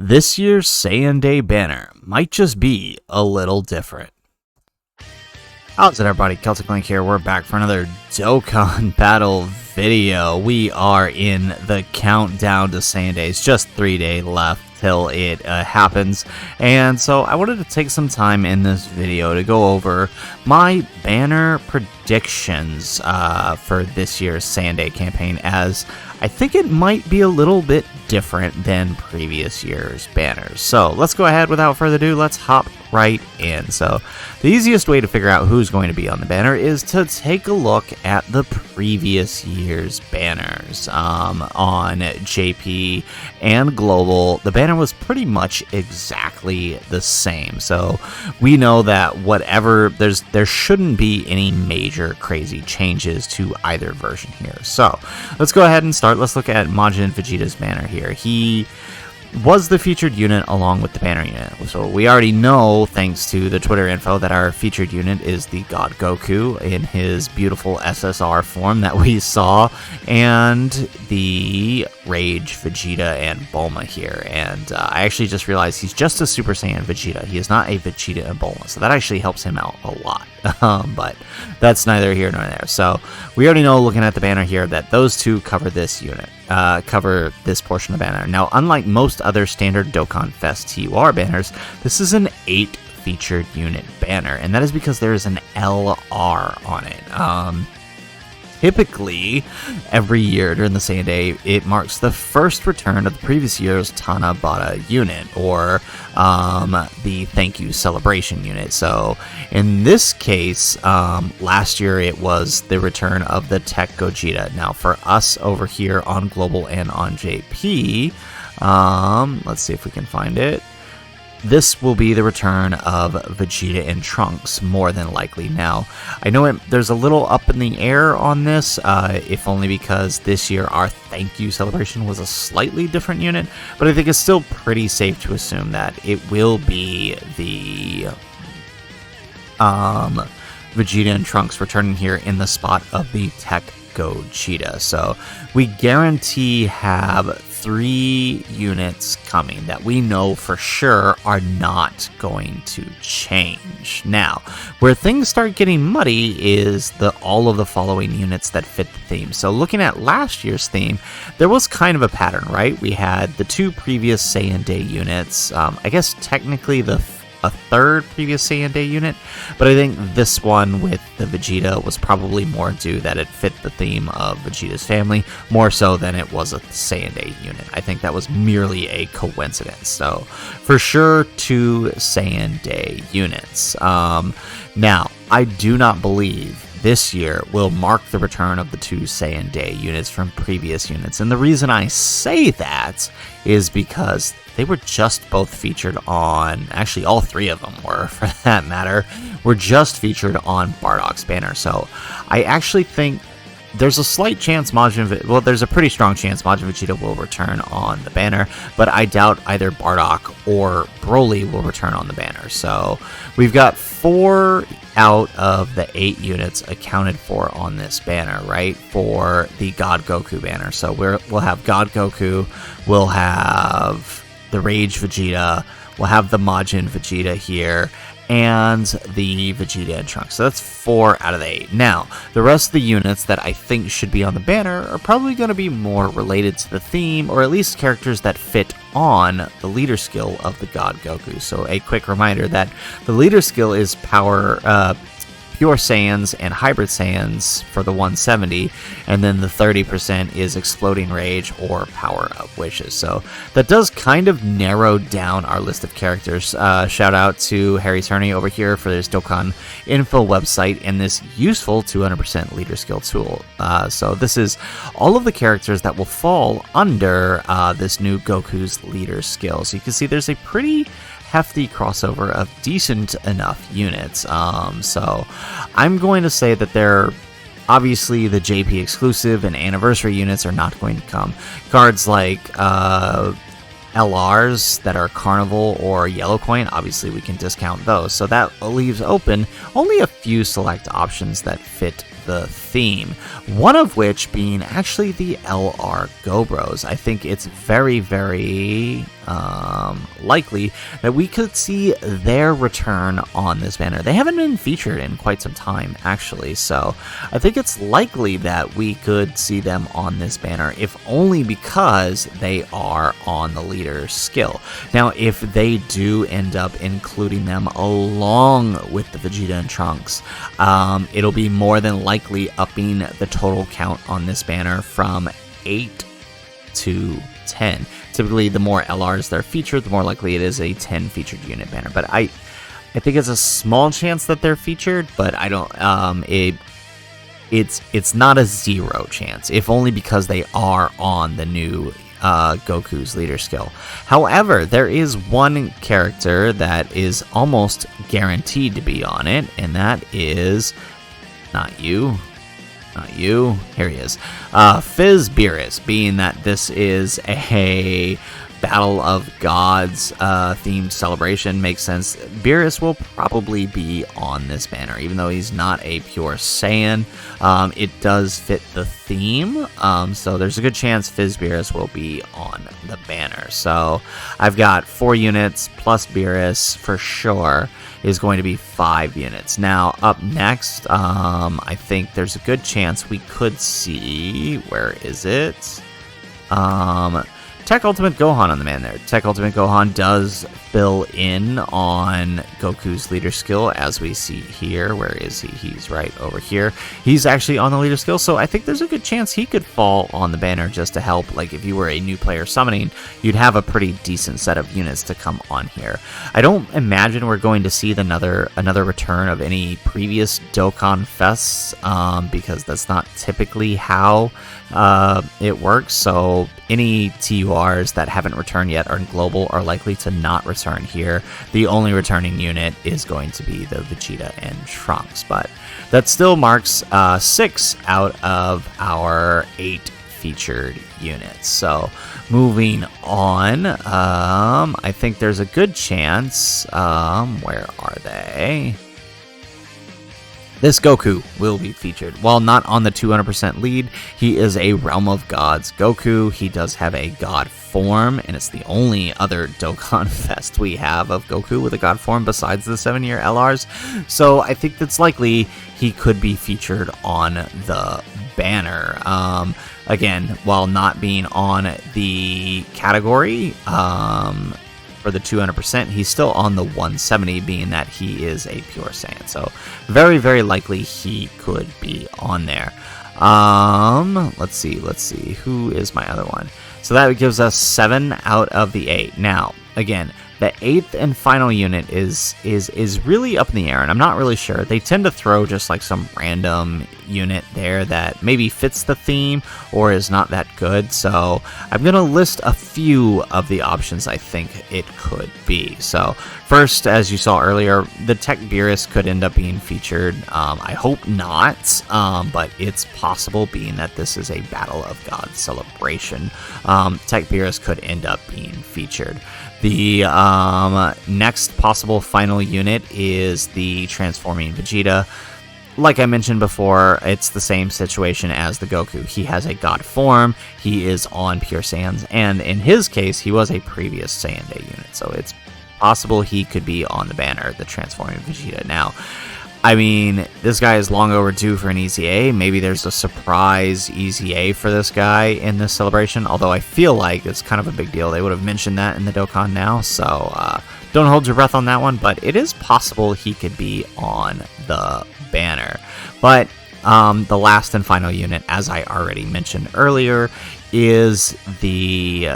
This year's Saiyan Day banner might just be a little different. How's it, everybody? Celtic Link here. We're back for another Dokkan battle video. We are in the countdown to Saiyan Day. It's just 3 days left till it happens, and so I wanted to take some time in this video to go over my banner predictions for this year's Saiyan Day campaign, as I think it might be a little bit different than previous year's banners. So let's go ahead, without further ado, let's hop right in. So the easiest way to figure out who's going to be on the banner is to take a look at the previous year's banners. On JP and Global, the banner was pretty much exactly the same. So we know that there shouldn't be any major crazy changes to either version here. So let's go ahead and start. Let's look at Majin Vegeta's banner here. He was the featured unit along with the banner unit. So we already know, thanks to the Twitter info, that our featured unit is the God Goku in his beautiful SSR form that we saw, and the Rage Vegeta and Bulma here. And I actually just realized he's just a Super Saiyan Vegeta. He is not a Vegeta and Bulma, so that actually helps him out a lot. But that's neither here nor there. So we already know, looking at the banner here, that those two cover this unit. Cover this portion of the banner. Now, unlike most other standard Dokkan Fest TUR banners, this is an 8 featured unit banner, and that is because there is an LR on it. Typically, every year during the Saiyan Day, it marks the first return of the previous year's Tanabata unit, or the Thank You Celebration unit. So, in this case, last year it was the return of the Tech Gogeta. Now, for us over here on Global and on JP, let's see if we can find it. This will be the return of Vegeta and Trunks, more than likely. Now, I know there's a little up in the air on this, if only because this year our Thank You Celebration was a slightly different unit, but I think it's still pretty safe to assume that it will be the Vegeta and Trunks returning here in the spot of the Tech Gogeta. So we guarantee have 3 units coming that we know for sure are not going to change. Now, where things start getting muddy is all of the following units that fit the theme. So looking at last year's theme, there was kind of a pattern, right? We had the 2 previous Saiyan Day units, I guess technically a third previous Saiyan Day unit, but I think this one with the Vegeta was probably more due that it fit the theme of Vegeta's family, more so than it was a Saiyan Day unit. I think that was merely a coincidence. So, for sure, 2 Saiyan Day units. Now, I do not believe this year will mark the return of the 2 Saiyan Day units from previous units. And the reason I say that is because they were just both featured on, actually all 3 of them were, for that matter, were just featured on Bardock's banner. So I actually think there's a slight chance there's a pretty strong chance Majin Vegeta will return on the banner, but I doubt either Bardock or Broly will return on the banner. So we've got 4 out of the 8 units accounted for on this banner, right, for the God Goku banner. So we'll have God Goku, we'll have the Rage Vegeta, we'll have the Majin Vegeta here, and the Vegeta and Trunks. So that's 4 out of the 8. Now, the rest of the units that I think should be on the banner are probably going to be more related to the theme, or at least characters that fit on the leader skill of the God Goku. So a quick reminder that the leader skill is Pure Saiyans and Hybrid Saiyans for the 170, and then the 30% is Exploding Rage or Power of Wishes. So that does kind of narrow down our list of characters. Shout out to Harry Turney over here for this Dokkan info website and this useful 200% leader skill tool. So this is all of the characters that will fall under this new Goku's leader skill. So you can see there's a pretty hefty crossover of decent enough units. So I'm going to say that they're obviously the JP exclusive and anniversary units are not going to come. Cards like LRs that are Carnival or Yellow Coin, obviously we can discount those. So that leaves open only a few select options that fit the theme. One of which being actually the LR Gobros. I think it's very, very likely that we could see their return on this banner. They haven't been featured in quite some time, actually, so I think it's likely that we could see them on this banner, if only because they are on the leader skill. Now, if they do end up including them along with the Vegeta and Trunks, it'll be more than likely upping the total count on this banner from 8 to 10. Typically, the more LRs they're featured, the more likely it is a 10 featured unit banner. But I think it's a small chance that they're featured, but I don't. It's not a 0 chance, if only because they are on the new Goku's leader skill. However, there is one character that is almost guaranteed to be on it, and that is not you. Not you. Here he is. Fizz Beerus, being that this is a Battle of Gods themed celebration, makes sense. Beerus will probably be on this banner, even though he's not a pure Saiyan. It does fit the theme, so there's a good chance Fizz Beerus will be on the banner. So I've got 4 units plus Beerus for sure is going to be 5 units. Now, up next, I think there's a good chance we could see, where is it? Tech Ultimate Gohan on the man there. Tech Ultimate Gohan does fill in on Goku's leader skill, as we see here. Where is he? He's right over here. He's actually on the leader skill, so I think there's a good chance he could fall on the banner just to help. Like, if you were a new player summoning, you'd have a pretty decent set of units to come on here. I don't imagine we're going to see another return of any previous Dokkan Fests, because that's not typically how it works. So any TURs that haven't returned yet are global are likely to not return here. The only returning unit is going to be the Vegeta and Trunks, but that still marks 6 out of our 8 featured units. So moving on, I think there's a good chance, where are they? This Goku will be featured. While not on the 200% lead, he is a Realm of Gods Goku. He does have a God form, and it's the only other Dokkan Fest we have of Goku with a God form besides the 7-year LRs. So I think that's likely he could be featured on the banner. Again, while not being on the category, for the 200%, he's still on the 170, being that he is a pure Saiyan. So very, very likely he could be on there. Let's see. Who is my other one? So that gives us 7 out of the 8. Now, again, the 8th and final unit is really up in the air, and I'm not really sure. They tend to throw just like some random unit there that maybe fits the theme or is not that good. So I'm going to list a few of the options I think it could be. So first, as you saw earlier, the Tech Beerus could end up being featured. I hope not, but it's possible, being that this is a Battle of Gods celebration. Tech Beerus could end up being featured. The next possible final unit is the Transforming Vegeta. Like I mentioned before, it's the same situation as the Goku. He has a God form, he is on Pure Saiyans, and in his case, he was a previous Saiyan Day unit, so it's possible he could be on the banner, the Transforming Vegeta. Now, I mean, this guy is long overdue for an EZA. Maybe there's a surprise EZA for this guy in this celebration, although I feel like it's kind of a big deal. They would have mentioned that in the Dokkan now, so don't hold your breath on that one, but it is possible he could be on the banner. But the last and final unit, as I already mentioned earlier, is the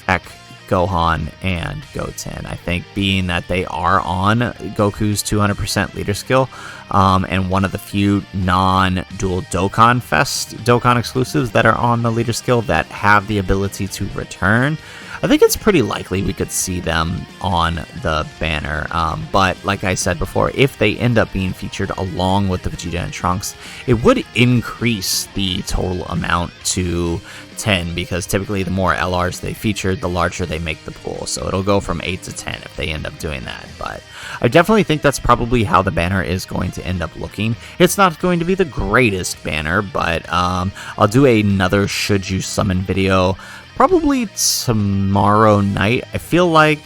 Tech Gohan and Goten. I think, being that they are on Goku's 200% leader skill, and one of the few non-dual Dokkan Fest Dokkan exclusives that are on the leader skill that have the ability to return, I think it's pretty likely we could see them on the banner. But like I said before, if they end up being featured along with the Vegeta and Trunks, it would increase the total amount to 10, because typically the more LRs they featured, the larger they make the pool. So it'll go from 8 to 10 if they end up doing that. But I definitely think that's probably how the banner is going to end up looking. It's not going to be the greatest banner, but I'll do another Should You Summon video probably tomorrow night. I feel like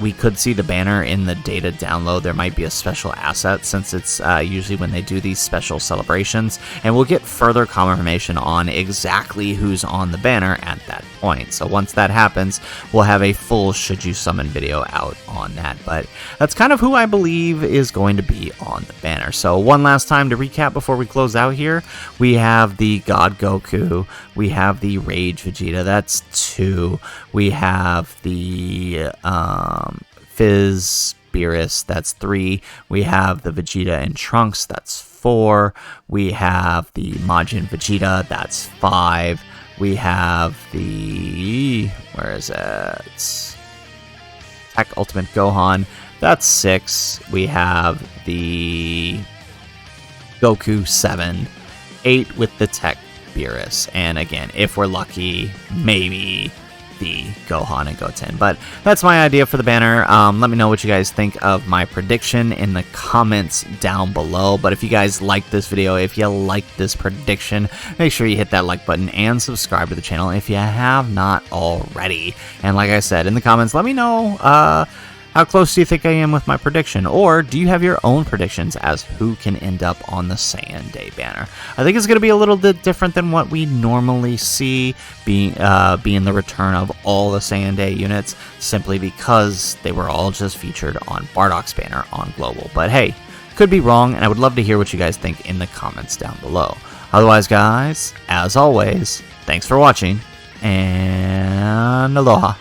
we could see the banner in the data download. There might be a special asset, since it's usually when they do these special celebrations, and we'll get further confirmation on exactly who's on the banner at that point. So once that happens, we'll have a full Should You Summon video out on that. But that's kind of who I believe is going to be on the banner. So one last time to recap before we close out here, we have the God Goku, we have the Rage Vegeta, that's 2, we have the Fizz Beerus, that's 3. We have the Vegeta and Trunks, that's 4. We have the Majin Vegeta, that's 5. We have the... where is it? Tech Ultimate Gohan, that's 6. We have the Goku, 7. 8 with the Tech Beerus. And again, if we're lucky, maybe the Gohan and Goten. But that's my idea for the banner. Let me know what you guys think of my prediction in the comments down below. But if you guys like this video, if you like this prediction, make sure you hit that like button and subscribe to the channel if you have not already. And like I said in the comments, let me know how close do you think I am with my prediction? Or do you have your own predictions as who can end up on the Saiyan Day banner? I think it's going to be a little bit different than what we normally see, being the return of all the Saiyan Day units, simply because they were all just featured on Bardock's banner on Global. But hey, could be wrong, and I would love to hear what you guys think in the comments down below. Otherwise, guys, as always, thanks for watching, and aloha.